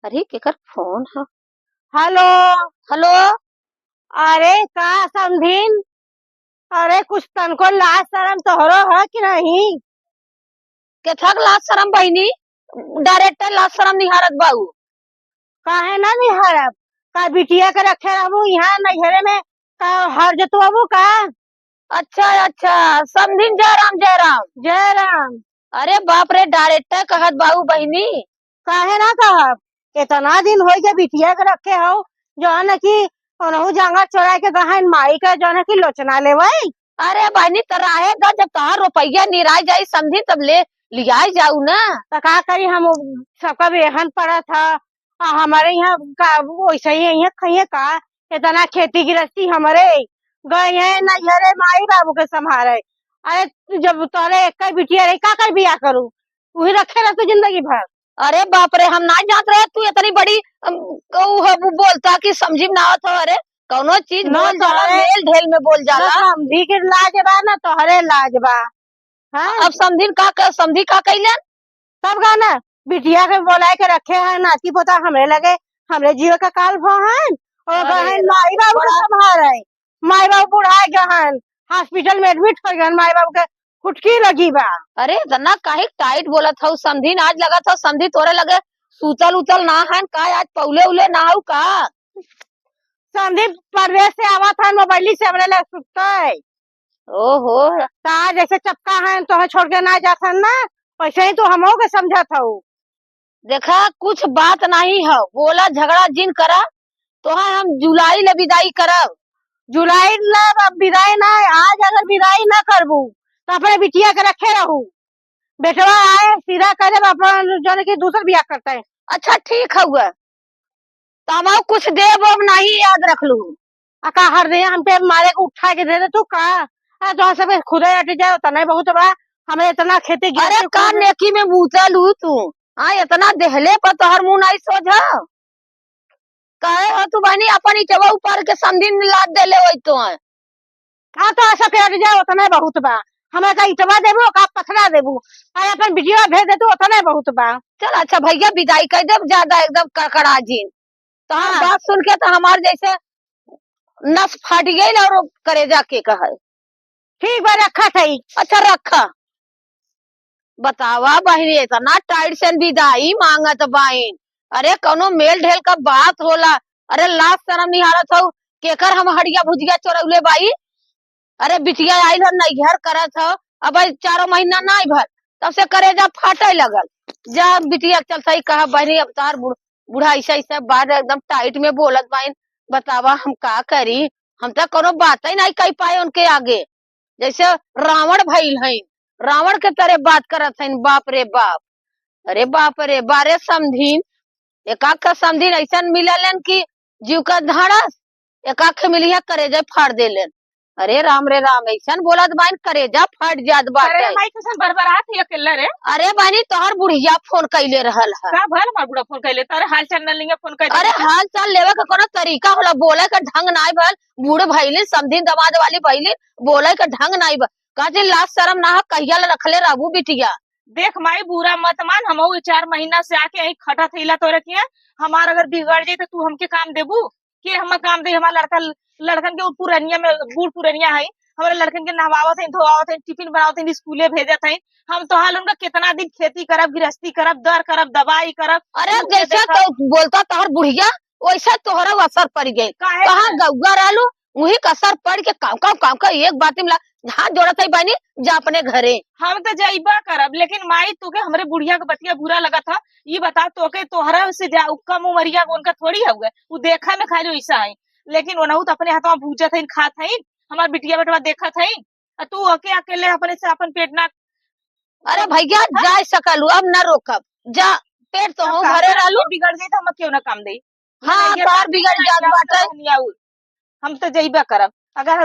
अरे केकर फोन है। हेलो। हेलो। अरे का समझीन। अरे कुछ तनको लाज शरम तोहरो है कि नहीं? केथक लाज शरम बहिनी। डायरेक्टर लाज शरम निहारत बाऊ। काहे ना निहारब? का बिटिया के रखे रहू यहाँ नैहरे में? का हर जतुआबू का? अच्छा अच्छा। समझिन जयराम जयराम। जय राम। अरे बाप रे डायरेक्टर कहत बाऊ बहिनी। काहे ना कहब? इतना दिन हो गए बिटिया के रखे हो जो है ना कि ओनहु जंगल चोरा के गहन माई का जो है कि लोचना लेवे। अरे बहिनी तराहे दा जब तहार रुपया निराय जाई समझी तब ले लियाई जाऊ ना। तो का करी हम सबका बेहन पड़ा था। हमारे यहाँ का वैसे ही यहाँ कहिए का इतना खेती गृहस्थी हमारे गए हैं नैहरे माई बाबू के संभाले। अरे जब तोरे एक बिटिया रही का कर बिया करूँ? वही रखे रह तू जिंदगी भर। अरे बाप रे हम ना जात रहे तू इतनी बड़ी वो बोलता कि समझी ना आवत हो। अरे कौनो चीज न बोल जाला तोहरे मेल ढेल में बोल न जाला। समझी के लाज बा न तोहरे लाज बा। हाँ अब समझी का कैलन। सब गाना बिटिया के बोला के रखे हैं नाती पोता हमरे लगे हमरे जीव का काल भो है और अरे गहन माई राम बाबू के बड़ा। संभाल है। माई बाबू बुढ़ाए गहन हॉस्पिटल में एडमिट कर गहन माई बाबू के फुटकी लगी बा। अरे इतना काहे टाइट बोलत हूँ समझी आज लगा था समझी तोरे लगे सूतल उतल ना है का आज पौले उले ना हूँ का। संदीप परदेश से आवा था मोबाइल से हमरे लगे सुतता है। ओहो। ता जैसे चपका है तो छोड़ के ना जाता ना वैसे ही तो हम के समझा था। देखा कुछ बात नहीं है बोला झगड़ा जिन करा तो है हम जुलाई ले विदाई करब। जुलाई लब अब विदाई ना आज अगर विदाई ना करबू तो अपने बिटिया के रखे रहू। बेटवा आए सीधा करे अपन जो है कि दूसर बियाह करता है। अच्छा ठीक है हुआ तब कुछ देव अब नहीं याद रख लू। का हर दे हम पे मारे को उठा के दे दे तू का? तो सब खुदे हट जाए उतना ही बहुत बा। हमें इतना खेती अरे गृहस्थी का नेकी में बूतल हूँ तू। हाँ इतना देहले पर तोहर मुंह नहीं सोझा। कहे हो तू बहनी अपन इटवा ऊपर के समझी लाद देले हो तो है। तो ऐसा के हट जाए उतना ही बहुत बा। हमें का इटवा देबो का पथरा देबू अरे अपन बिटिया भेज दे तू उतना ही बहुत बा। चल अच्छा भैया विदाई कर दे ज्यादा एकदम कड़कड़ा जी। तो हम हाँ बात सुन के तो हमारे जैसे नस फट गई और करेजा के कहे। ठीक बा रखा सही। अच्छा रखा। बतावा बहनी इतना टाइट से विदाई मांगत बाइन। अरे कौनो मेल ढेल का बात होला। अरे लाज शरम नहीं हारत हो केकर हम हड़िया भुजिया चोरौले बाई। अरे बिटिया आइल हो नैहर करत हो अब 4 महीना नहीं भर तब से करेजा फाटे लगल। जा बिटिया चल सही कहा बहनी अब तार बूढ़ा ऐसा ऐसा बात एकदम टाइट में बोलत बाइन। बतावा हम का करी। हम तो कोनो बात ही नहीं कह पाए उनके आगे जैसे रावण भइल है। रावण के तरह बात करत है बाप रे बाप। अरे बाप रे बारे समझीन एकाक का समझीन ऐसा मिललन की जीव का धाड़स एकाक के मिलिया करेजा फाड़ देलन। अरे राम रे राम ऐसा बोलत बाइन करेजा फाट जात अरे बाटे। माई कैसन बरबरात है अकेला रे? अरे बहनी तोहर बुढ़िया फोन कैले रहल है। का भल मार बुढ़ा फोन कैले तारे हाल चाल न लेंगे फोन कर अरे दे। हाल चाल लेवे का कोनो तरीका होला बोले का ढंग नाई भल। बूढ़ भइली समझी दमाद वाली भइली बोले का ढंग नाई भल। काजे लाज शरम ना कहिया रखले रहू बिटिया। देख माई बुरा मत मान हम 4 महीना से आके यही खटा थैला तो रखिए। हमार अगर बिगड़ जाए तो तू हमके काम देबू कि हम काम दे? हमारा लड़का लड़कन के पुरनिया में बूढ़ पुरनिया है। हमारे लड़कन के नहवावत है धोवावत है टिफिन बनावत है स्कूले भेजत है। हम तो हाल उनका कितना दिन खेती करब गृहस्थी करब दर करब दवाई करब। अरे उनके जैसे देखब तो बोलता तोहर बुढ़िया वैसा तोहरा असर पड़ गई। काहे कहाँ न? गौगा रहलू वही का असर पड़ के काम का एक बात मिला हाथ जोड़त है बहनी जा अपने घरे। हम तो जाइबा करब लेकिन माई तोके हमरे बुढ़िया के बतिया बुरा लगा था। ये बता तोके तोहरा से कम उमरिया उनका थोड़ी हुआ वो देखा में खाली वैसा है। लेकिन वो तो अपने हाथों भूजत है खात है। हमार बिटिया बेटवा देखत है। तू अकेले अपने से अपन पेट ना अरे भैया जा सकलू अब न रोकब जा। पेट तो हूँ घरे रहलू। बिगड़ गई तो हम क्यों ना काम दे? हाँ तार बिगड़ जात बाटे। हम तो जइबा करब अगर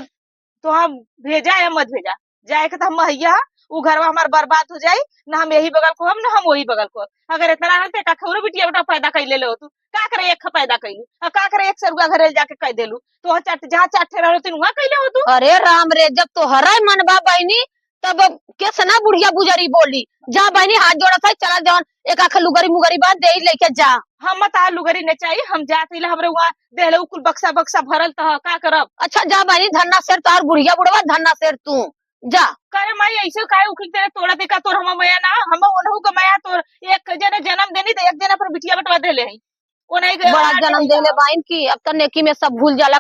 तो हम भेजा या मत भेजा। जाए के तो हम महिया वो घर हमार बर्बाद हो जाये ना हम यही बगल को हम ना हम वही बगल को। अगर इतना रहते का खौरो बिटिया बेटा पैदा कैले लो तू का करे एक पैदा कैलू का करे एक सरुआ घरे जाके कह देलू तो जहाँ चाटे रहो तुम वहाँ कैले हो तू। अरे राम रे जब तोहरा मन बा बहनी तब कैसे ना बुढ़िया बुजरी बोली जा बहनी हाथ जोड़ा था चला जवन एक आख लुगरी मुगरी बात दे लेके जा। हम मत आ लुगरी नहीं चाहिए, हम जाते हमरे वहाँ देहले कुल बक्सा बक्सा भरल तो का करब। अच्छा जा बहनी धन्ना शेर तार बुढ़िया बुढ़वा धन्ना शेर तू जा। करे माई ऐसे काहे उखिल तेरे तोड़ा देखा तोर हम मया ना हम ओनहु के मया तोर एक जने जन्म देनी तो एक जना पर बिटिया बटवा देले हई ओ नहीं गए बड़ा जन्म देले बाइन की अब तो नेकी में सब भूल जाला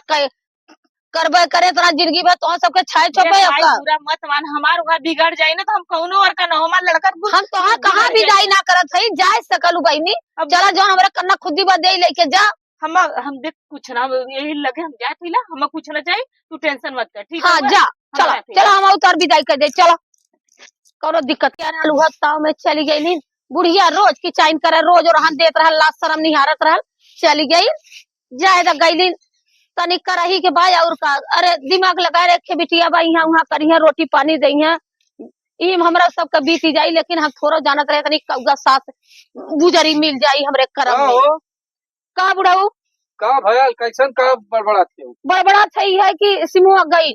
करबे करे तना जिंदगी भर तो सबके छाए छोपे भाई पूरा मत मान हमार वहाँ बिगड़ जाए ना तो हम कौनो और का न हमार लड़का हम तो कहाँ विदाई ना करत हई जाए सकलू बहनी चला जवन हमरा कन्ना खुदी बा दे लेके जा। हम देख कुछ ना यही लगे हम जाए थी हम कुछ ना चाहिए तू टेंशन मत कर ठीक है। हाँ जा चला चला हम उतर विदाई कर दे चला कौनो दिक्कत क्या ना लुहा ताव में चली गई बुढ़िया रोज की चाइन करे रोज और हम देत रहल लाश शर्म निहारत रहल चली गई जाए द गईली तनिक करही के भाई और का अरे दिमाग लगा रखे बिटिया भाई यहाँ वहाँ करिया रोटी पानी दइया इम हमरा सबका बीती जाई लेकिन हम थोड़ा जानत रहे तनिक कौगा सास गुजरी मिल जाई हमरे करम में। का बुढ़ाऊ का भयल कैसन का बड़बड़ाते हो? बड़बड़ा थई है कि सिमुआ गई।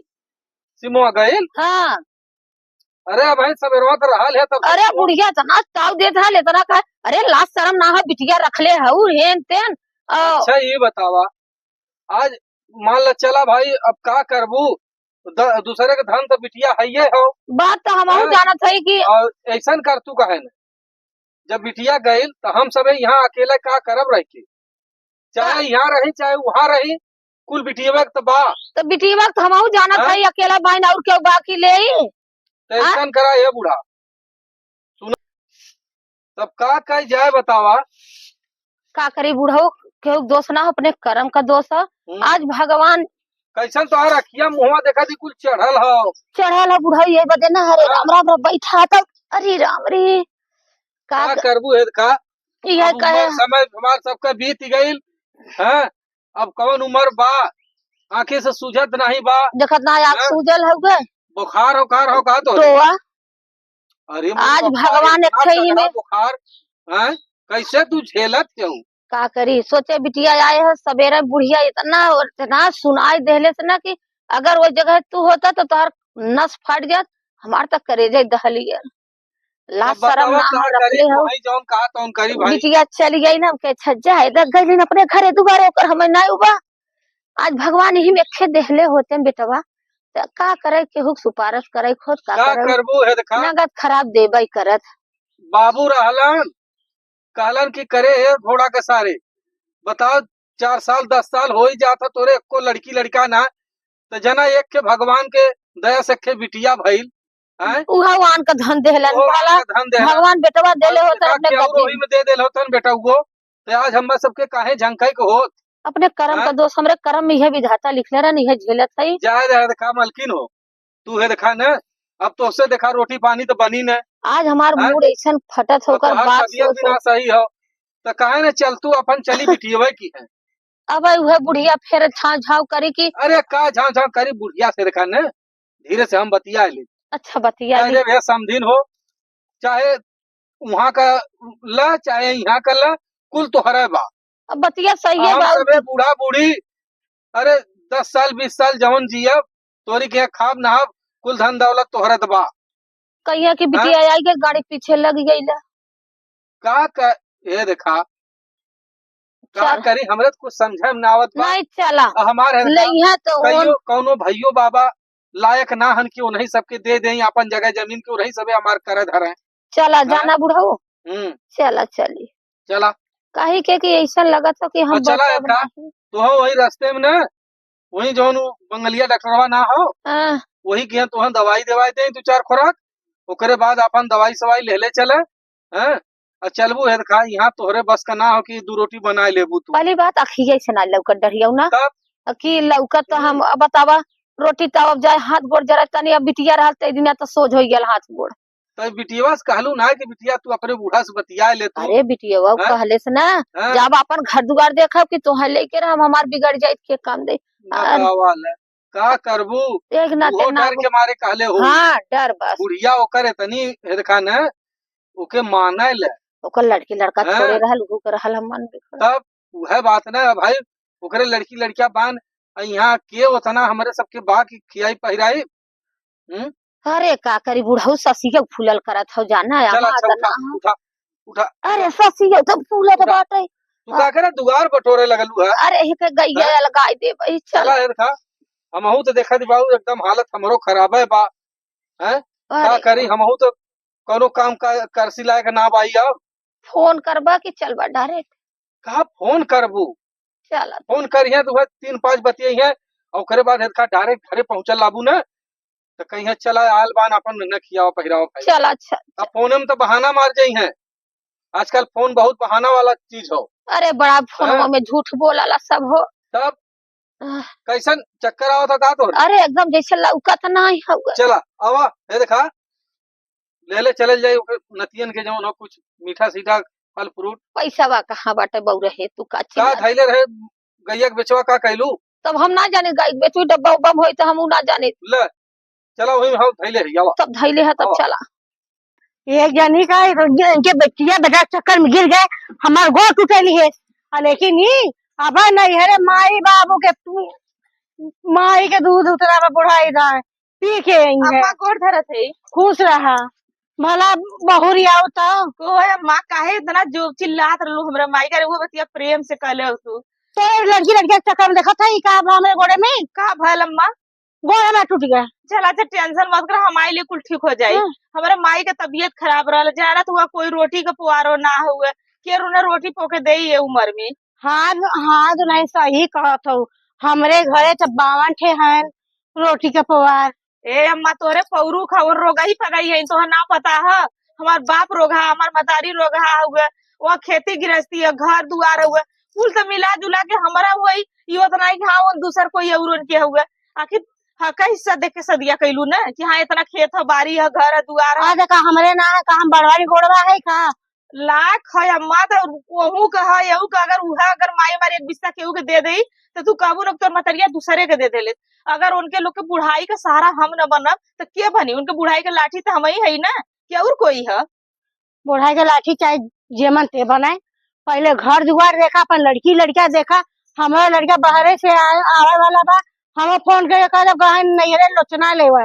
सिमुआ गईल? हाँ अरे भाई सबेरवा तो रहल है तब। अरे बुढ़िया तना ताव देत है लेतना का अरे लाश शर्म ना है बिटिया रखले हऊ हेन तेन। अच्छा ये बतावा आज मान ल चला भाई अब का करबू दूसरे के धन तो बिटिया है हो। बात तो हम हाँ। जानत है कि और ऐसा कर तू कहे न जब बिटिया गईल तो हम सब यहाँ अकेले का करब रह के चाहे यहाँ रही चाहे वहाँ रही कुल बिटिया तो बा तो बिटिया तो हम जानत हाँ। है अकेला बहन और क्यों बाकी ले तो ऐसा करा ये बूढ़ा सुनो तब का कह जाए बतावा का करी बूढ़ो क्यों दोष ना हो अपने कर्म का दोष है। आज भगवान कैसन तो रखिया मुहवा देखा दी कुल चढ़ल हो चढ़ल है बुढ़ा ये बदे ना हरे राम राम राम बैठा था अरे राम रे का करबू है का ये कहे समय हमार सबका बीत गईल है अब कौन उम्र बा आंखें से सूझत नहीं बा देखत ना आग सूजल हो गए बुखार हो का तो अरे आज भगवान एक ही में बुखार है कैसे तू झेलत क्यों का करी सोचे बिटिया आए है सवेरे बुढ़िया इतना सुनाई देले से ना कि अगर वो जगह तू होता तो तार नस फट जात हमार तक करेजे दहलिया लाश शर्म ना रखले हो बिटिया चली गई ना के छज्जा है दग गई अपने घरे दोबारा ओकर हमें नहीं उबा आज भगवान ही में खे देहले होते बेटवा तो का करे केहू सुपारश करे खुद का करबू है नगद खराब देबई करत बाबू रहलन कहलन की करे है घोड़ा के सारे बताओ 4 साल 10 साल हो ही जाता तोरे को लड़की लड़का ना तो जना एक के भगवान के दया से के बिटिया भइल भगवान का धन देहलन वाला भगवान बेटवा देले होता अपने गद्दी में दे देल होतन बेटा वो तो आज हम सबके काहे झंकाई को होत अपने कर्म का दोष हमरे कर्म में यह विधाता लिखले रहन यह झेलत है जाए रहे देखा मलकिन हो तू है देखा न अब तो उससे देखा रोटी पानी तो बनी न आज हमार मूड ऐसा फटत होकर बात बिना सही हो तो काहे न चल तू अपन चली बिटिया की है अब वह बुढ़िया फिर छाव झाव करे की अरे का झाव झाव करी बुढ़िया से देखा न धीरे से हम बतिया ले अच्छा बतिया ले समझिन हो चाहे वहाँ का ला चाहे यहाँ का ला कुल तो हरे बा अब बतिया सही है सबे बूढ़ा बूढ़ी अरे 10 साल 20 साल जवन जियब तोरी के खाब नहाब कुल धन दौलत तोहरे दबा कहिया की बिटिया आई के गाड़ी पीछे लग गई का ये देखा का करी हमरे कुछ समझे में आवत बा नहीं चला हमारे नहीं तो कौनो भैयो बाबा लायक ना हन कि उन्हीं सबके दे दें अपन जगह जमीन के उन्हीं सबे हमार करे धरे चला जाना बुढ़ाओ चला चली चला काहे के ऐसा लगा था कि हम चला तो हो वही रास्ते में न वही जो बंगलिया डॉक्टरवा ना हो वही के तो दवाई दवाई दे 2-4 खुराक ओकरे बाद अपन दवाई सवाई ले ले चले हैं और चलबू है खा यहाँ तोहरे बस का ना हो कि 2 रोटी बना लेबू तू पहली बात अखिए से ना लौकत डरियो ना कि लौकत तो हम बतावा रोटी तब जाए हाथ गोड़ जरा तनी अब बिटिया रहल ते दिन तो सोझ हो गेल हाथ गोड़ तो बिटिया से कहलू ना कि बिटिया तू अपने बूढ़ा से बतिया ले तू अरे बिटिया कहले से ना जब अपन घर दुआर देखब कि तोहर लेके रह हमार बिगड़ जाए के काम दे का करबू एक ना डर के मारे कहले हो हां डर बस बुढ़िया ओकर इतनी हेरखा न ओके माने ले ओकर लड़की लड़का छोड़े रहल उ के रहल हम मन तब वह बात ना भाई ओकरे लड़की लड़किया बान यहाँ के उतना हमरे सबके बा की खियाई पहिराई अरे का करी बुढ़ऊ ससी के फूलल करत हो जाना है चल हमार अच्छा त उठा ना हो। उठा उठा अरे ससी के तो फूलत उठा बाटे। तू का करे दुआर बटोरे लगलू है अरे ही के गैया लगाई दे भाई चल। चला है देखा हमहू तो देखा दी बाबू एकदम हालत हमरो खराब है बा हैं का अरे करी हमहू तो कोनो काम का करसी लायक ना बाई अब फोन करबा कि चलबा डायरेक्ट। कहा फोन करबू चल फोन करिए तो वह 3-5 बतिये है और ओकरे बाद इनका डायरेक्ट घरे पहुंचल लाबू ना तो कहीं चला आयल बान अपन न खियाओ पहिराओ भाई चल अच्छा। अब फोन में तो बहाना मार जाई है आजकल फोन बहुत बहाना वाला चीज हो अरे बड़ा फोनवा हैं? में झूठ बोलाला सब हो। तब आह, कैसन चक्कर आवत था तो अरे एकदम जैसे लौकत नहीं हुआ। चला आवा ये देखा ले ले चले जाए नतियन के जवन हो कुछ मीठा सीठा फल फ्रूट पैसा बा कहाँ बाटे बउरे है तू का का चिल्ला। थैले रहे गैया के बेचवा का कहलू तब हम ना जाने गाय बेचू डब्बा उब्बा होई तो हम ना जाने। ले चला वही हम थैले ही आवा तब धैले है तब आवा। चला। एक जनी का इनके बच्चिया बेटा चक्कर में गिर गए हमार गोड़ टूटेली है लेकिन ही अब नहीं है रे माई बाबू के माई के दूध उतरा बुढ़ाई दाए पी के आई है अम्मा गोड़ धरत है खुश रहा भला बहुरी आओ तो को है अम्मा काहे इतना जो चिल्लात रहलू हमरा माई करे वो बतिया प्रेम से कहले हो तू तो लड़की लड़के के चक्कर में देखा था का हमारे गोड़े में का भल अम्मा गोड़ा में टूट गया चल अच्छा टेंशन मत कर हमारे लिए कुल ठीक हो जाई हाँ। हमारे माई के तबीयत खराब रहल जानत हुआ कोई रोटी का पुआरो ना हुए के उन्हें रोटी पोके दे ये उम्र में हाथ हाथ नहीं सही कहत हो हमरे घरे तो 52 ठे हैं रोटी के पवार ए अम्मा तोरे पौरू खबर रोगा ही पगाई है तो ना पता है हमार बाप रोगा हमार मतारी रोगा हुए वहाँ खेती गृहस्थी है घर दुआर हुए कुल तो मिला जुला के हमारा हुई यो तो नहीं कि हाँ वो दूसर कोई और उनके हुए आखिर हका हिस्सा देख के सदिया कैलू ना कि हाँ इतना खेत है बारी है घर है दुआर है आज का हमरे ना है का हम बड़वारी गोड़वा है का लाख है अम्मा तो वहू का है यहू का अगर उहा अगर माई मारे एक बिस्सा केहू के दे दई तो तू काबू न तोर मतरिया दूसरे के दे देले अगर उनके लोग के बुढ़ाई का सहारा हम न बनब तो के बनी उनके बुढ़ाई के लाठी तो हम ही है ना क्या और कोई है बुढ़ाई के लाठी चाहे जेमन ते बनाए पहले घर दुआर देखा अपन लड़की लड़का देखा हमारा लड़का बाहरे से आवे वाला बा हम फोन करके कह बहन नहीं रे लोचना लेवा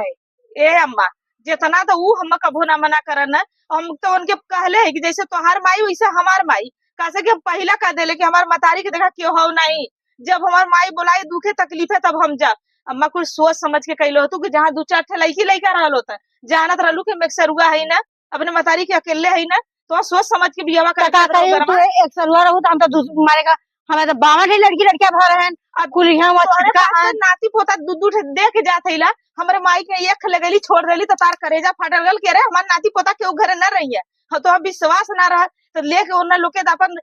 ए अम्मा जितना तो ऊ हम कभू ना मना करन हम तो उनके कहले है कि जैसे तोहार माई वैसे हमार माई कैसे कि हम पहला कह देले कि हमार मतारी के देखा क्यों हो नहीं जब हमार माई बोलाई दुखे तकलीफ है तब हम जा अम्मा कुछ सोच समझ के कैलो तू कि जहाँ 2-4 ठे लड़की लड़का रहल होता जानत रहलू कि मेक्सरुआ है ना अपने मतारी के अकेले है ना तो सोच समझ के बियाह कर तू एक सलवार रहू तो हम तो मारेगा हमें तो 52 लड़की लड़कियां भर हैं अब कुल यहाँ वहाँ छिटका है नाती पोता दूध दे के जात है हमारे माई के एक लगेली छोड़ देली तो तार करेजा फाटल गल के रे हमार नाती पोता के घर न रही है हाँ तो विश्वास ना रहा तो लेके उन लोग के अपन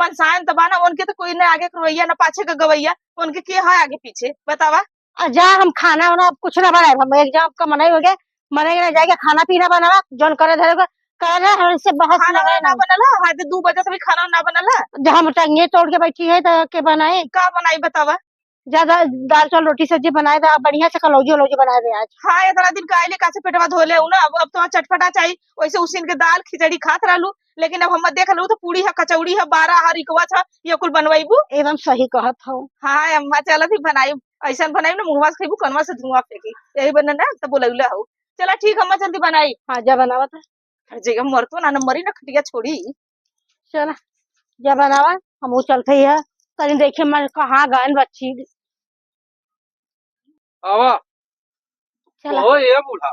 मनसायन तबाना उनके तो कोई न आगे गवैया न पाछे का गवैया उनके के है आगे पीछे बतावा जा हम खाना वाना कुछ ना बनाए हम एक जहाँ आपका मनाई हो गया मनाई ना जाएगा खाना पीना बनावा जौन करे धरेगा करे हमसे बहस खाना लगे ना बनला हाथ 2 बजे तक खाना ना बनला जहाँ हम टंगे तोड़ के बैठी है तो के बनाए का बनाई बतावा ज्यादा दाल चावल रोटी सब्जी बनाए तो बढ़िया से कलौजी वलौजी बनाए दे आज हाँ इतना दिन कायले कासे पेटवा धोले हूँ ना अब तो चटपटा चाहिए वैसे उसी के दाल खिचड़ी खात रहलू लेकिन अब हम देख लू तो पूरी है कचौड़ी है 12 है रिकवा था ये कुल बनवाईबू एकदम सही कहत हूँ हाँ अम्मा चलत ही बनाई ऐसा बनाई ना मुंहवा से खेबू कनवा से धुआं फेंकी यही बना ना तो बोलौला हो चला ठीक अम्मा जल्दी बनाई हाँ जा बनावा था जगह मरतो ना मरी ना खटिया छोड़ी चला जा बनावा हम वो चलते ही है कहीं देखे मैं कहाँ गए बच्ची आवा चला ओ ये बूढ़ा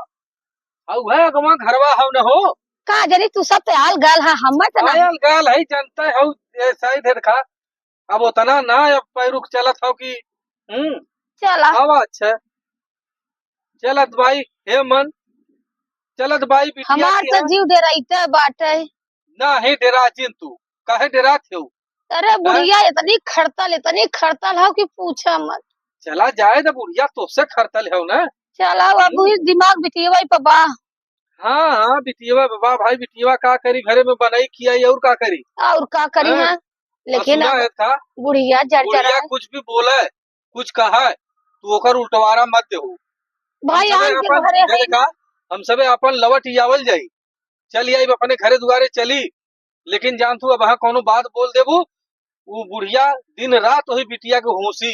अब है गवा घरवा हम न हो का जनी तू सब ते आल गाल है हमर त ना आयल गाल है जनता है ऐसा ही देखा अब उतना ना अब पैरुक चलत हो कि चला आवा अच्छा चलत भाई हे मन चलत भाई बिटिया हमार की तो है जीव डेराइते बाटे। ना हे डेरा जिन तू काहे डेरा थे अरे बुढ़िया इतनी खड़तल हो कि पूछा मत। चला जाए ना बुढ़िया तो से खरतल है ना चला अब ही दिमाग बिटिया पबा। हाँ हाँ बिटिया बाबा भाई बिटिया का करी घरे में बनाई किया और का करी और का करी हाँ? है लेकिन सुना अब है था बुढ़िया जड़ बुढ़िया कुछ भी बोले कुछ कहा तू ओकर उल्टवारा मत देहू भाई हम सबे आन के अपन घरे है देखा हम सबे अपन लवट आवल जाई चल आई अपने घरे दुआरे चली लेकिन जान तू अब हाँ कोनो बात बोल देबू वो बुढ़िया दिन रात वही बिटिया के होसी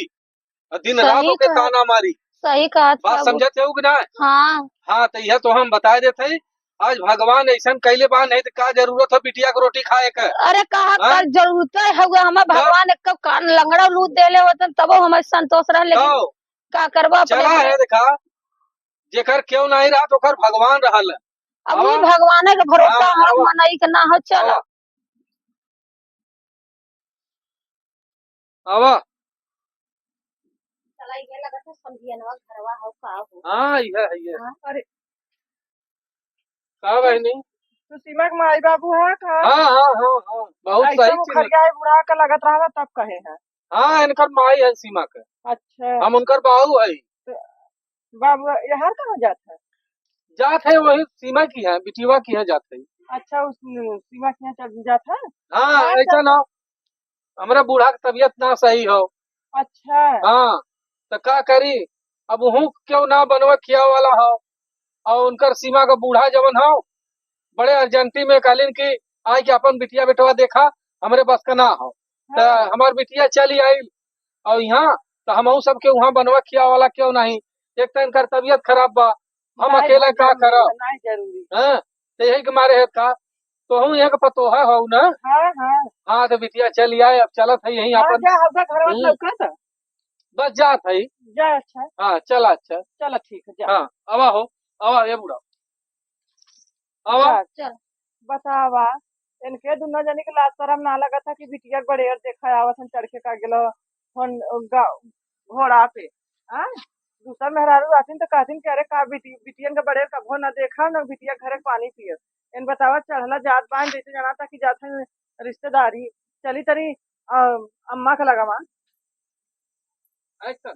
और दिन रात सही ओके कहा। ताना मारी सही कहा था बात वो। समझते हो कि ना? हाँ हाँ तो यह तो हम बता देते। आज भगवान ऐसा कैले बा, नहीं तो का जरूरत हो बिटिया को रोटी खाए का? अरे कहा हाँ? कर जरूरत है हमें तो भगवान एक कान लंगड़ा लूट देले होतन तबो हमें संतोष रह, लेकिन तो का करबो अपने चला अपने। है देखा, जेकर क्यों नहीं रहा तो ओकर भगवान रहल। अब आवा, ये भगवान के भरोसा हाँ है, आवा, मनई के ना हो चला। आवा, आवा। चला ये लगा था समझियनवा घरवा हो का हो। हाँ ये हाँ? अरे का बहनी? तू सीमा के माई बाबू है का? हाँ हाँ हाँ हाँ, बहुत ऐसा सही चीज। मुखरिया बुढ़ा का लगत रहा तब कहे है। हाँ इनकर माई है सीमा के, अच्छा हम उनकर बाबू है। बाबू यहाँ कहाँ जाता है? जात है वही सीमा की है, बिटिया की है, जात है। अच्छा उस सीमा के यहाँ चल जाता है। हाँ हाँ ऐसा ना, हमारा बूढ़ा की तबीयत ना सही हो। अच्छा हाँ तो का करी, अब हूँ क्यों ना बनवा खिया वाला हो। और उनकर सीमा का बूढ़ा जवन हो, बड़े अर्जेंटी में कहलिन कि आय के अपन बिटिया बेटवा देखा, हमरे बस का ना हो। तो हाँ हमार बिटिया चली आई और यहाँ तो हम सबके वहाँ बनवा खिया वाला क्यों नहीं। एक तो इनकर तबीयत खराब बा, हम नहीं अकेला बहुत का जरूरी करब? है, नहीं जरूरी। हाँ तो यही के मारे है का, तो हम यहाँ का पतोहा हो ना। हाँ हाँ हाँ तो बिटिया चली आए, अब चलत है यही हाँ अपन। जा होगा घर मत हम्म, लौका था। बस जात है। जा अच्छा हाँ चला अच्छा। चलो ठीक है जा। हाँ आवा हो, आवा ये बूढ़ा, आवा। जा चल बतावा इनके दोनों जने के लाज शरम ना लगा था कि बिटिया के बड़े देखा आवत हन चढ़ के का गेलो हन घोड़ा पे। हाँ दूसरा मेहरारू आतीन तो कहतीन कि अरे का बिटियन के बड़े कभो ना देखा ना बिटिया घरे पानी पिए। इन बतावा चढ़ला जात बांध जैसे जाना था कि जात हन रिश्तेदारी चली तरी अम्मा का लगावा। ऐसा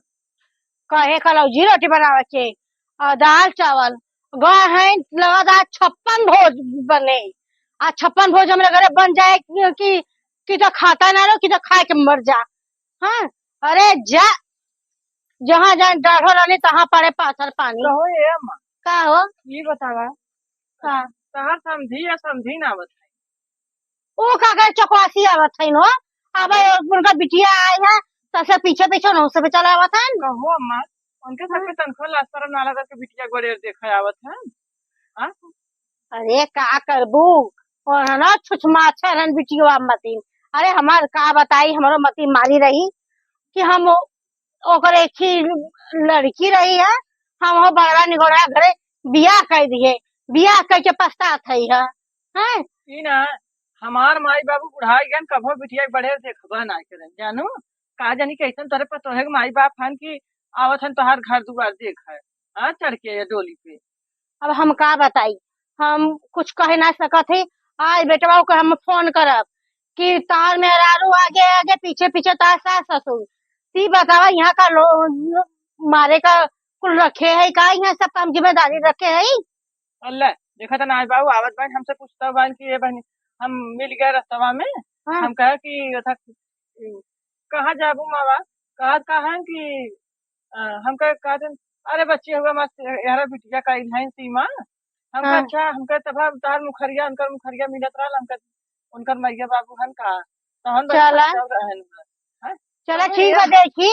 कहे कलौजी रोटी बनावे के और दाल चावल गए हैं लगातार 56 भोज बने। आज 56 भोज हमारे घरे बन जाए कि तो खाता ना रहो कि तो खा के मर जा। हाँ अरे जा जहाँ जहाँ डाढ़ो रहनी तहाँ पड़े पाथर पानी। कहो ये अम्मा का हो ये बतावा का तहार समझी या समझी ना बताई। वो का करे चकवासी आवत है नो। अब उनका बिटिया आई है तसे पीछे पीछे नौ से चला आवत है। कहो अम्मा उनके सबके तनख्वाह लाज शरम ना लगा के बिटिया के बड़े देखा आवत है। हाँ अरे का करबू और है ना छुछमाछा रन बिटिया मतीन। अरे हमार का बताई हमारो मती मारी रही कि हम ओकर एक ही लड़की रही है। हम हो बड़ा निगोड़ा घरे बियाह कर दिए बियाह करके पछतात है। हैं ई ना हमार माई बाबू बुढ़ाई गन कभो बिटिया के बड़े देखबा ना करे जानू का जानी कैसन तरह पर तोहे के माई बाप हन कि आवत हन तोहार घर दुआर देख है। हाँ चढ़ के ये डोली पे। अब हम का बताई हम कुछ कह ना सकत है। आज बेटवा को हम फोन करब कि तार मेहरारू आगे आगे पीछे पीछे तार सास ससुर ती बतावा यहाँ का मारे का कुल रखे है का यहाँ सब काम जिम्मेदारी रखे है। अल्लाह देखा था नाई बाबू आवत बहन हमसे पूछता बहन कि ये बहन हम मिल गए रास्ता में। हाँ हम कहे कि था कहाँ जाबू मावा कहा है कि हम कहते अरे बच्चे हुआ मस्त यार बिटिया का है सीमा। हम कहा हाँ अच्छा हम कहे तब तार मुखरिया उनकर मुखरिया मिलत रहा हम कहे उनकर मैया बाबू हन का तहन बस चला सब रहन। हाँ? चला तो ठीक ये है देखी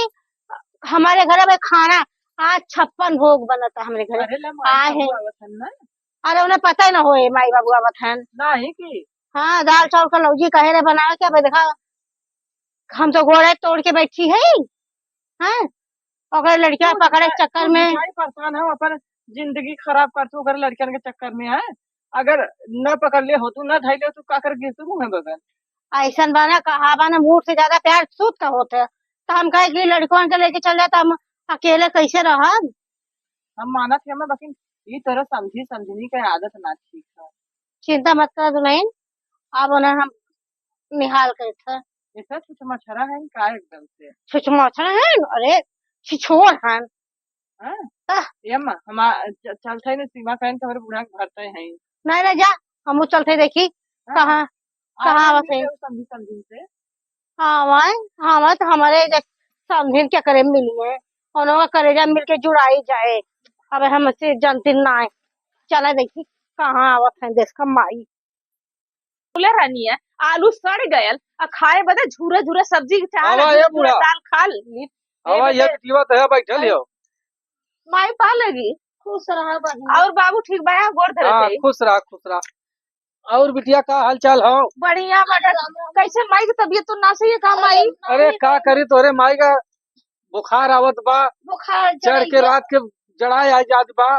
हमारे घर में खाना आज 56 भोग बना था हमारे घरे अरे ला माई आए हैं। बाबू आवत हन ना अरे उन्हें पता ही ना होए माई बाबू आवत हैं। नहीं की हाँ दाल चावल का लौजी कहे रहे बना क्या भाई देखा हम तो घोड़े तोड़ के बैठी है। हाँ और लड़कियां तू पकड़े के चक्कर तू में बिचारी परेशान है अपन जिंदगी खराब कर तू अगर लड़कियन के चक्कर में है। अगर न पकड़ ले हो तू न धैले हो तू का कर गिर तू मुंह बगल। ऐसा बना कहा बना मूड से ज्यादा प्यार सूत का होता है तो हम कहे कि लड़कों के लेके चल जाता हम अकेले कैसे रह। हम मानत है मैं लेकिन ये तरह समझी समझनी के आदत ना ठीक है। चिंता मत कर दुल्हन अब उन्हें हम निहाल कर था ऐसा कुछ मछरा है का एकदम से। छुछमोछा है अरे छिछोर है। हाँ आह, ये अम्मा हम चलते हैं सीमा कहन के हमारे बुढ़ा के भरते हैं। नहीं नहीं जा हम चलते देखी हाँ कहाँ कहाँ आराम बसे। मिले समझी समझी से। हाँ वहाँ हम तो हमारे समझिन क्या करे मिली है उन्होंने करेजा मिल के जुड़ाई जाए। अब हमसे जनती ना है चला देखी कहाँ आवत है देश का माई। बोले रहनी है आलू सड़ गयल आ खाए बदे झूरे झूरे सब्जी चावल आवा झूरे ये झूरे बूढ़ा, दाल खा ली। आवा ये बिटिया तो है बैठल हो। माई पा लगी। खुश रहा बढ़िया। और बाबू ठीक बा? गोड़ धरे हाँ थे? खुश रहा खुश रहा। और बिटिया का हाल चाल हो? बढ़िया बड़ा। कैसे माई की तबीयत तो ना सही है का माई? अरे का करी तोरे माई का बुखार आवत बा, बुखार चढ़ के रात के जड़ाए आ जात बा,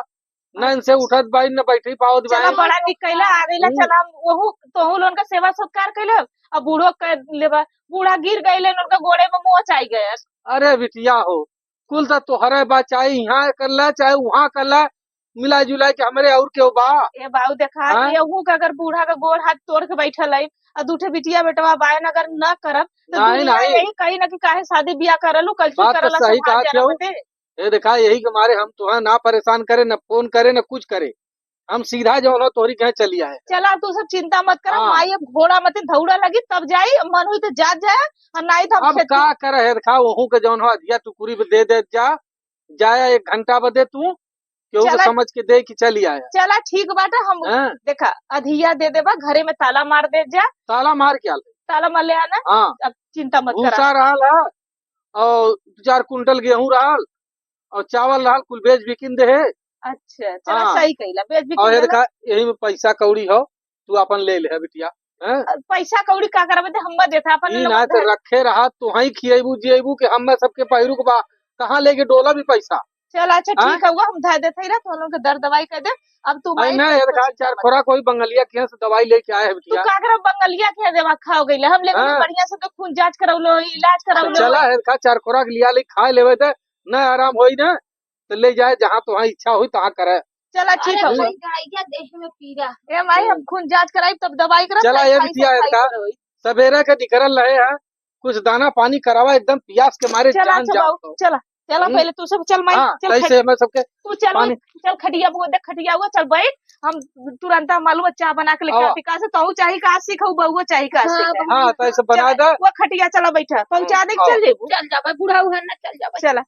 नैन से उठत बाई न बैठी पावत चला बाई। बड़ा निक कैला आ गईला। चला हम वहू तोहू लोन का सेवा सत्कार कैले। अब बूढ़ो कर लेबा। बूढ़ा गिर गईले उनका गोड़े में मोच आई गए। अरे बिटिया हो, कुल तो तोहरे बा, चाहे यहाँ कर ले चाहे वहाँ कर ले, मिला जुला के हमरे और क्यों बा। ए बाऊ देखा हाँ? एहू का अगर बूढ़ा का गोड़ हाथ तोड़ के बैठल है और दूठे बिटिया बेटवा बायन अगर न करब तो नहीं, दुनिया नहीं। यही कही ना कि काहे शादी ब्याह करलू कल बात तो करला सही समाज कहा जन्म क्यों? दे। ये देखा यही के मारे हम तुहे ना परेशान करे, न फोन करे, न कुछ करे, हम सीधा जो हो तोहरी कहे चली आए। चला तू सब चिंता मत कर। हाँ। माई अब घोड़ा मत धौड़ा लगी तब जाई, मन हुई तो जात जाए और नहीं तो हम अब का करे है देखा, वहू के जौन हो अधिया टुकुरी पे दे जाए 1 घंटा बदे तू केहू के चला समझ के दे कि चली आए। चला ठीक बाटा। हम हैं? देखा अधिया दे देबा, घरे में ताला मार दे जा। ताला मार के आल। ताला मार ले आना। हाँ अब चिंता मत करा। भूसा रहल है और 2-4 कुंटल गेहूं रहल और चावल रहल, कुल बेच बिकिन दे है। अच्छा चला हाँ। सही कहिला। बेच भी और ये किन देखा यही में पैसा कौड़ी हो, तू अपन ले ले बिटिया। हैं? पैसा कौड़ी का करबे ते हम देता अपन ई लोग ना तो रखे रहा तू ही खिएबू जिएबू के हम सबके पैरुक बा, कहाँ लेके डोला भी पैसा। चल अच्छा हाँ? ठीक है हुआ हम धर देते ही ना तो लोग के दर्द दवाई कर दे। अब तू आई माई ना के ये तो देखा चिंता 4 मत। खोरा कोई बंगलिया के यहाँ से दवाई लेके आए है तू बिटिया। का करब बंगलिया के देवा खाओ गईले हम लेकिन हाँ। बढ़िया से तो खून जांच करौलो इलाज तो करौलो। चला है देखा 4 खोराक लिया ले खा लेवे थे, न आराम होई ना तो ले जाए जहाँ तुहा इच्छा हुई तहाँ करे। चला ठीक है हुआ। देह में पीड़ा। ए माई हम खून जांच कराई तब दवाई करब। चला ये बिटिया है देखा, सवेरे के निकल रहे हैं, कुछ दाना पानी करावा, एकदम प्यास के मारे चला जान अच्छा जाओ। बाबू चला चला पहले तू सब चल माई हाँ चल कैसे मैं सबके तू चल पानी- चल खटिया बुआ देख खटिया हुआ चल बैठ। हम तुरंत मालूम चाय बना के लेके आवा। आती का से तू चाही का सीखऊ बउआ चाही का हाँ, सीखे। हाँ तो ऐसे बना दे। वो खटिया चला बैठा पहुंचा दे आओ। चल जेबू। चल जाबे बूढ़ा हुआ ना, चल जाबे। चला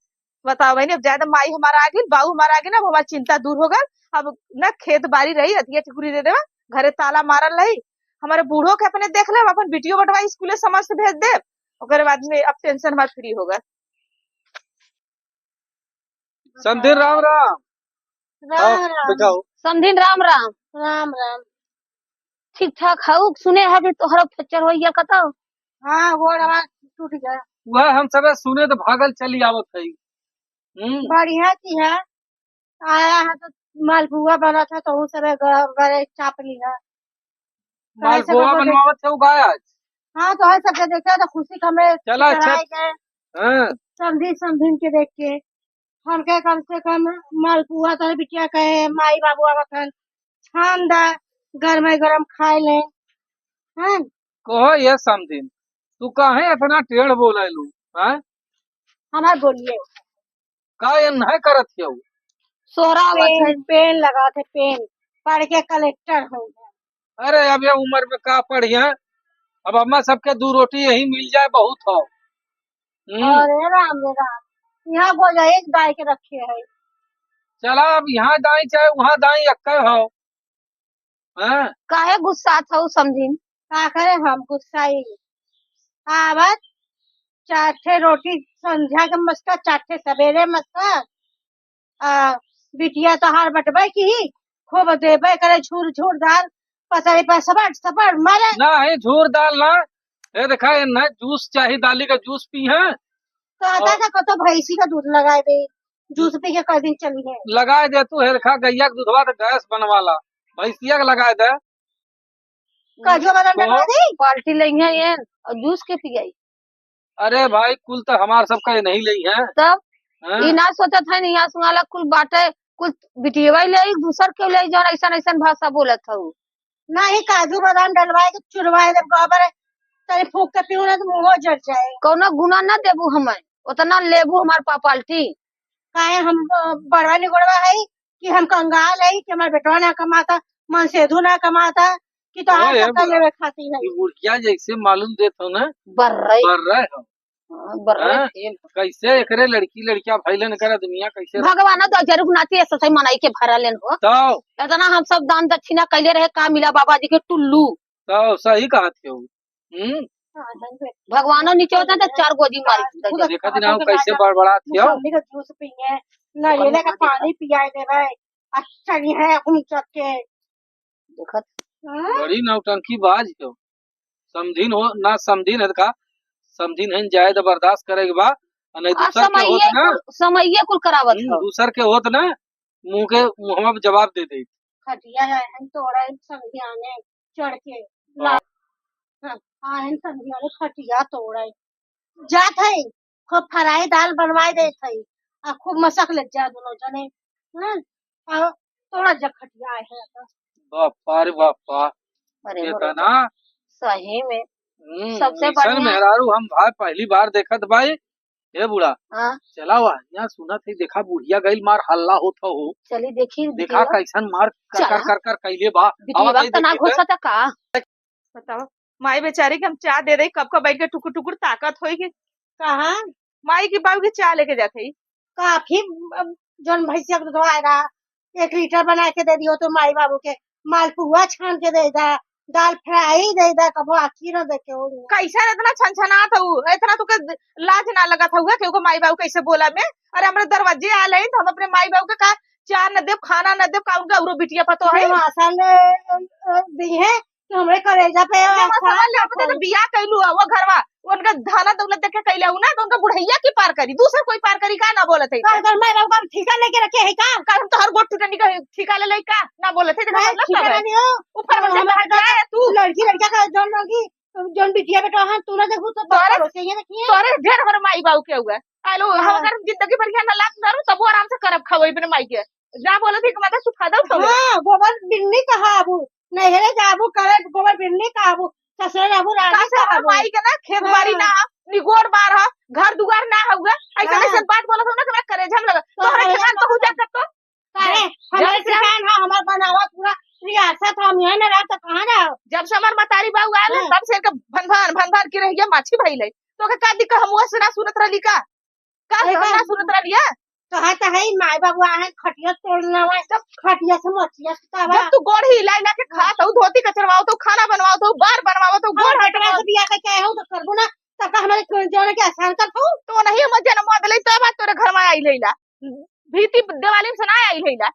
बताओ बहनी अब ज्यादा माई हमारा आ गई बाबू हमारा आ गई ना, अब हमारी चिंता दूर हो गई। अब ना खेत बाड़ी रही अधिया टिकुरी दे देवा, घरे ताला मारल रही। हमारे बूढ़ो के अपने देख ले, अपन बिटियो बटवा स्कूले समझ से भेज दे। ओकरे बाद में अब टेंशन हमारा फ्री होगा। समझे राम राम। आओ, राम राम बैठाओ। समधिन राम राम। राम राम। ठीक ठाक हऊ सुने है कि तोहरा फ्रैक्चर हो गया कतो। हाँ गोड़ हमार टूट गया। वह हम सब सुने तो भागल चली आवत है। बढ़िया की है। आया है तो मालपुआ बना था तो उस समय गरे चाप लिया। मालपुआ बनवावत है गाय आज। हाँ तो है सबके देखा तो खुशी कमे चला अच्छा। चढ़ाए गए हाँ समझी समझिन के देख के हम के कम से कम मालपुआ तो बिटिया कहे माई बाबू आवतन छान दा गरम गरम खाए ले। हैं कहो ये समझिन, तू काहे इतना टेढ़ बोले लू? हैं? हमार बोलिए का ये नहीं करत हो? सोहरा आवत है। पेन लगा थे पेन पढ़ के कलेक्टर हो गया। अरे अब ये उम्र में का पढ़िया, अब अम्मा सबके 2 रोटी यही मिल जाए बहुत हो। अरे राम रे राम यहाँ बोला एक गाय के रखे है। चला अब यहाँ दाई चाहे वहाँ दाई अक्के हो। हैं? काहे गुस्सा था समझिन। का करे हम गुस्साई आवत 4 ठे रोटी संध्या के मस्का 4 ठे सवेरे मस्का बिटिया तो हार बटबे की खूब देबे करे झूर झूर दाल पसरी पर सपट सपट मारे। ना है झूर दाल ना, ये देखा ये ना जूस चाहिए, दाली का जूस पी है। कहता था कतो भैंसी का दूध लगाए दे जूस पी के कई दिन चली है। लगाए दे तू, है देखा गैया के दूधवा तो गैस बनवाला, भैंसिया के लगाए दे। काजू बादाम डलवा दी बाल्टी लेंगे ये और जूस के पी गई। अरे भाई कुल तो हमार सबका ये नहीं लई है। तब हैं? ई ना सोचत है यहाँ सुनाला कुल बाटे कुल बिटिया ले आई दूसर के ले जौन ऐसा ऐसा भाषा बोलत हूँ। नहीं काजू बादाम डलवाए के चुरवाए दे गोबर तनी फूक के पीऊ ना तो मुंह जड़ जाए। कौनो गुना न देबू हमें, उतना लेबू हमार पापाल्टी। काहे हम बड़वा निगड़वा है कि हम कंगाल है कि हमारे बेटवा ना कमाता मन सेधु ना कमाता कि तो ओए, सबका लेवे खाती है। ये बुढ़िया जैसे मालूम देत हो ना, बर्रे कर रहे हो। बर्रे हाँ? खेल। कैसे एकरे लड़की लड़किया भैलन करे दुनिया कैसे भगवान तो जरूर नाती ऐसा सही मनाई के भरा लेन हो। तो इतना हम सब दान दक्षिणा कैले रहे का मिला बाबा जी के टुल्लू। सही कहा थे। भगवानो नीचे होता तो 4 गोदी मारी देते। देखा दिन हम कैसे बड़बड़ा थी हो। मौसम्मी का जूस पिए, नारियल का पानी पियाए देवे, अच्छा नहीं है घूम के। देखत बड़ी नौटंकी बाज हो। समझीन हो ना समझीन है का, समझीन है जाए तो बर्दाश्त करे के बा, नहीं दूसर के होत ना, समये कुल करावत हो। दूसर के होत ना मुंह के मुंह में जवाब दे दे। खटिया है तोड़ा समझियाने चढ़ के ला आयन समझियाने खटिया तोड़ा जात है, खूब फ्राई दाल बनवाए दे थे आ खूब मसक ले जा दोनों जने। हां थोड़ा जग खटिया है बापा रे बापा, अरे इतना सही में सबसे मिशन बढ़िया। मेहरारू हम भाई पहली बार देखत भाई। ए बुढ़ा हाँ चला हुआ यहाँ सुना थे, देखा बुढ़िया गई मार हल्ला होता हो, चली देखी देखा कैसन मार कर चला। कर कर कर कैले बा। बिटिया वक्त ना घुसा था का। बताओ माई बेचारी के हम चाय दे रही, कब का बैठ के टुकुर टुकुर ताकत होगी। कहां माई की बाबू की चाय लेके जाते काफी जौन भैंसिया दूध आएगा 1 लीटर बना के दे दियो तो माई बाबू के, मालपुआ छान के दे दा, दाल फ्राई दे दा, कबो आखी न देखे हो। कैसा इतना छनछनात हूँ, इतना तुके लाज ना लगा था क्योंकि माई बाबू कैसे बोला मैं। अरे हमारे दरवाजे आ रहे तो हम अपने माई बाबू के कहा चाय न दे खाना न दे, का उनका बिटिया पतो है मासल दी है कि हमरे कलेजा पे तो बिया कैलू वो घरवा उनका धाना दौलत देखे कैला ना, तो उनका बुढ़ैया की पार करी, दूसरा कोई पार करी का ना बोलत है। मैं बाबू का ठिका लेके रखे है का हम तो हर गोट टूटनी का ठिका ले का ना बोलत है। ऊपर तू लड़की लड़का का जौन लगी जौन बिटिया बेटा है तू ना देखू तो तोरे ढेर हमारे माई बाबू के हुआ आलो हम अगर जिंदगी भर ना लाभ करूं तब आराम से करब खाओ अपने माई के जा बोले थी कि मतलब तू फायदा उठाओ। गोबर बिल्ली कहा अबू नहीं रे जाबू करे गोबर बिल्ली का अबू ससुर अबू रानी माई के ना खेत बाड़ी ना निगोड़ बार घर दुआर ना हुआ ऐसा ऐसा बात बोला था ना कि मैं करे झम लगा तोहरे खेत तो हो जा सकतो अरे हमारे किसान है हमार बनावा पूरा रियासत हम यहां ना रहता कहां ना। जब से हमार मतारी बाबू आए तब से इनका भन की रही है माछी भाई ले तो का दिक्कत हम वो ना सुनत रही का ना सुनत रही कहा तो है माई बाबू आए खटिया तोड़ना है सब खटिया से मछिया जब तू गोड़ ही लाई ला के खाता हूं धोती कचरवाओ तो खाना बनवाओ तो बार बनवाओ तो गोड़ हटवा से बिया के चाहे हो तो करबो ना तब हमारे जोने के आसान कर तो नहीं हम जन्म दले तो बात तोरे घर में आई लेला भीती दिवाली में सुना आई लेला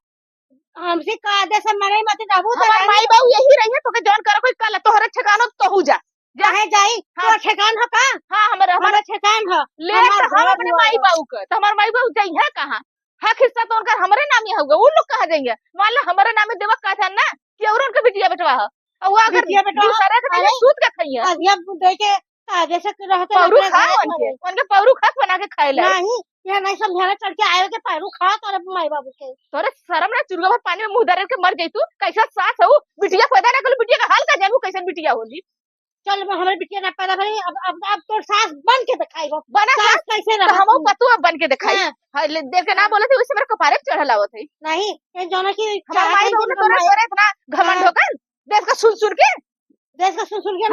हमसे का दे से मरे मत जाबू तो माई बाबू यही रही है तो के जॉन करो कोई कल तोहरे ठिकानो तो हो जा चाहे जाई तो ठिकान हो का। हां हमारा ठिकान हो ले हम अपने माई बाबू के तो हमार माई बाबू जाई है कहां हक हिस्सा तो उनका हमरे नाम ही होगा वो लोग कहा जाएंगे मान लो हमारे नाम में देवक का था ना कि और उनका बिटिया बेटवा है और वो अगर दूसरे के नहीं सूत के खाइए अब दे के आगे से रहते पौरू खा उनके पौरू खा बना के खाए ला नहीं ये नहीं समझाना चढ़ के आए के पैरू खा तोरे माई बाबू के तोरे शर्म ना चुरगा भर पानी में मुंह दरे के मर जाई तू कैसा सास हो बिटिया पैदा ना कर बिटिया का हाल का जानू कैसे बिटिया होली चल हमारे बिटिया ना पैदा भरी अब तो सास बन के दिखाईबो बना सास कैसे रहा हम पतु बन के दिखाई हां देख के ना बोले थे वैसे मेरे कपारे पे चढ़ल आवत है नहीं ये जोना की हमार माई बाबू ने तोरे इतना घमंड होकर देश का सुन के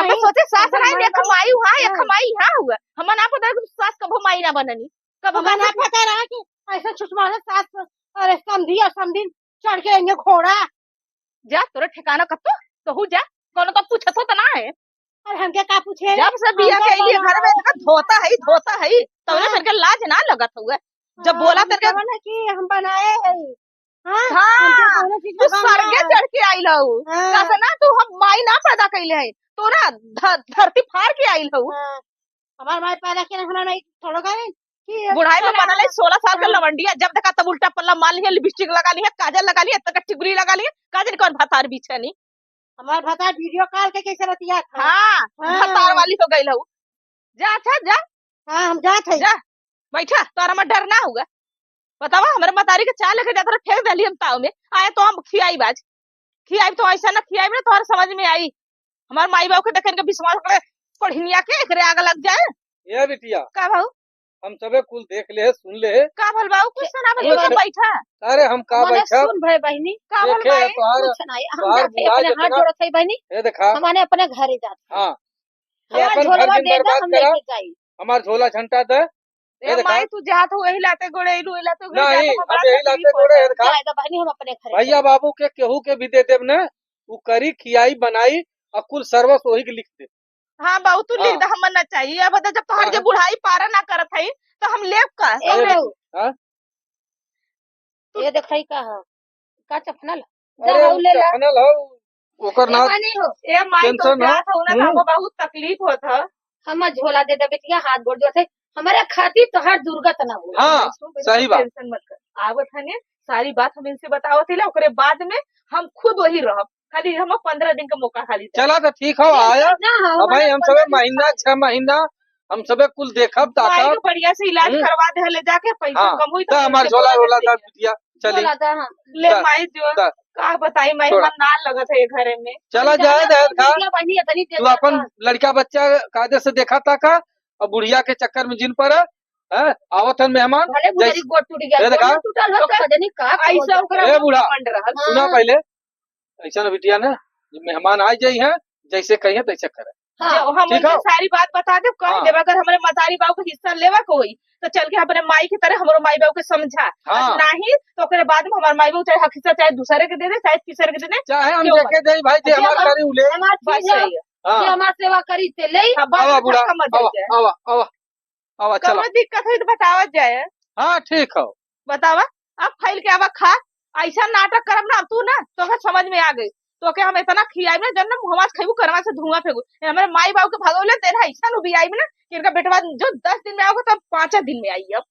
नहीं सोचे सास नहीं देख माई हुआ या खमाई हां हुआ हम ना पता कि सास कब माई ना बननी कब ना पता रहा कि ऐसा सुषमा सास अरे समझी चढ़ के इन्हें घोड़ा जा तोरे ठिकाना कतो तो हो जा कोनो तो पूछतो तो ना है और हम क्या पूछे जब से बिया के लिए घर में धोता है तो ना तेरे लाज ना लगत हुआ जब बोला तेरे ना कि हम बनाए है हां तू सरगे चढ़ के आई लहू कैसे ना तू हम माई ना पैदा कइले है तो ना धरती फाड़ के आई लहू हमार माई पैदा के हमरा नहीं थोड़ा गए बुढ़ाई में बनल 16 साल का लवंडिया जब देखा तब उल्टा पल्ला मार लिया लिपस्टिक लगा लिया काजल लगा लिया तक टिकुली लगा लिया काजल कौन भतार बीच नहीं हमार भतार वीडियो कॉल के कैसे रतिया हां भतार वाली हो गई लहू जा अच्छा जा हां हम जात है जा बैठा तोरा में डर ना होगा बतावा हमारे मतारी के चाय लेके जाता फेंक दली हम ताव में आए तो हम खियाई बाज खियाई तो ऐसा ना खियाई में तोहर समझ में आई हमार माई बाबू के देखे के विश्वास करे पढ़िनिया के एकरे आगे लग जाए ये बिटिया का भाऊ हम सबे कुल देख ले सुन ले का भल बाबू कुछ सुना बस बैठा अरे हम का बैठा सुन भाई बहनी का भल देखे भाई कुछ नहीं हम जाते अपने हाथ जोड़त है बहनी ये देखा हमारे अपने घर ही जाते हां ये हमार अपन घर झोलवा दिन दे दे बर्बाद हम करा लेके जाई हमार झोला छंटा दे ए माई तू जात हो यही लाते गोड़े इलू इलाते गोड़े नहीं अब यही लाते गोड़े देखा जाएगा बहनी हम अपने घर भैया बाबू के केहू के भी दे देब ने उ करी खियाई बनाई और कुल सर्वस वही के लिख दे हाँ बहू तू लिख हाँ। दे हमन ना चाहिए अब बता जब तोहर हाँ। जब बुढ़ाई पारा ना करत हई तो हम लेब का ए अरे बहू हाँ? ये देखई का ह का चपनल अरे जाऊ ले ला चपनल हो ओकर ए ना मानी हो ए माई तो टेंशन हो जात हो ना तो हमको बहुत तकलीफ होत ह हम झोला दे दे बिटिया हाथ गोड़ जोते हमारे खातिर तोहर दुर्गत ना हो हाँ सही बात टेंशन मत कर आवत हने सारी बात हम इनसे बतावत हिला ओकरे बाद में हम खुद वही रहब खाली हम 15 दिन का मौका खाली दे। चला तो ठीक हो आया अब भाई हम सबे महीना 6 महीना हम सबे कुल देखब माई ताकब को बढ़िया से इलाज करवा दे ले जाके पैसा हाँ कम हुई तो हमार इनसे झोला बोला झोला देते दा हैं। बिटिया चली बोला था हम ले दा- माई जो दा- का बताई माई छोड़ा। मन ना लगत है घरे में चला जाए दे खा बनी इतनी तू अपन लड़का बच्चा कायदे से देखा ताका और बुढ़िया के चक्कर में जिन पर है आवत हन मेहमान भले बुढ़ी गोड़ टूट गया ये देखा? गोड़ टूटल हो तो देनी का ऐसा ओकरा ए बूढ़ा मंड रहल सुना पहले ऐसा ना बिटिया ना जब मेहमान आ जाई है जैसे कहिए तैसे करे जो हम ठीक उनसे है? सारी बात बता दे कह हाँ। देब अगर हमारे मतारी बाबू को हिस्सा लेवा को होई तो चल के अपने माई की तरह हमारे माई बाबू के समझा हाँ। और नहीं तो ओकरे बाद में हमारे माई बाबू चाहे हक हिस्सा चाहे दूसरे के दे दे चाहे तीसरे के दे दे चाहे हम क्यों देखे जाई भाई जे जे हमार हम- करी उले हमार बस चीज है सही है हाँ जे हमार सेवा करी ते ले हाँ, बाद आवा में बुढ़ा धक्का मत आवा दे जाए आवा आवा आवा चलो कौनो दिक्कत हुई तो बतावत जाए हाँ ठीक हो बतावा अब फैल के आवा खा ऐसा नाटक करब ना तू ना तो के समझ में आ गई तो के हम इतना खियाई ना जन मुहवा से खइबू करवा से धुआं फेंकू हमारे माई बाबू के भगौले तेरा ऐसा नु भी आई ना कि इनका बेटवा जो 10 दिन में आओगे तो 5 दिन में आई अब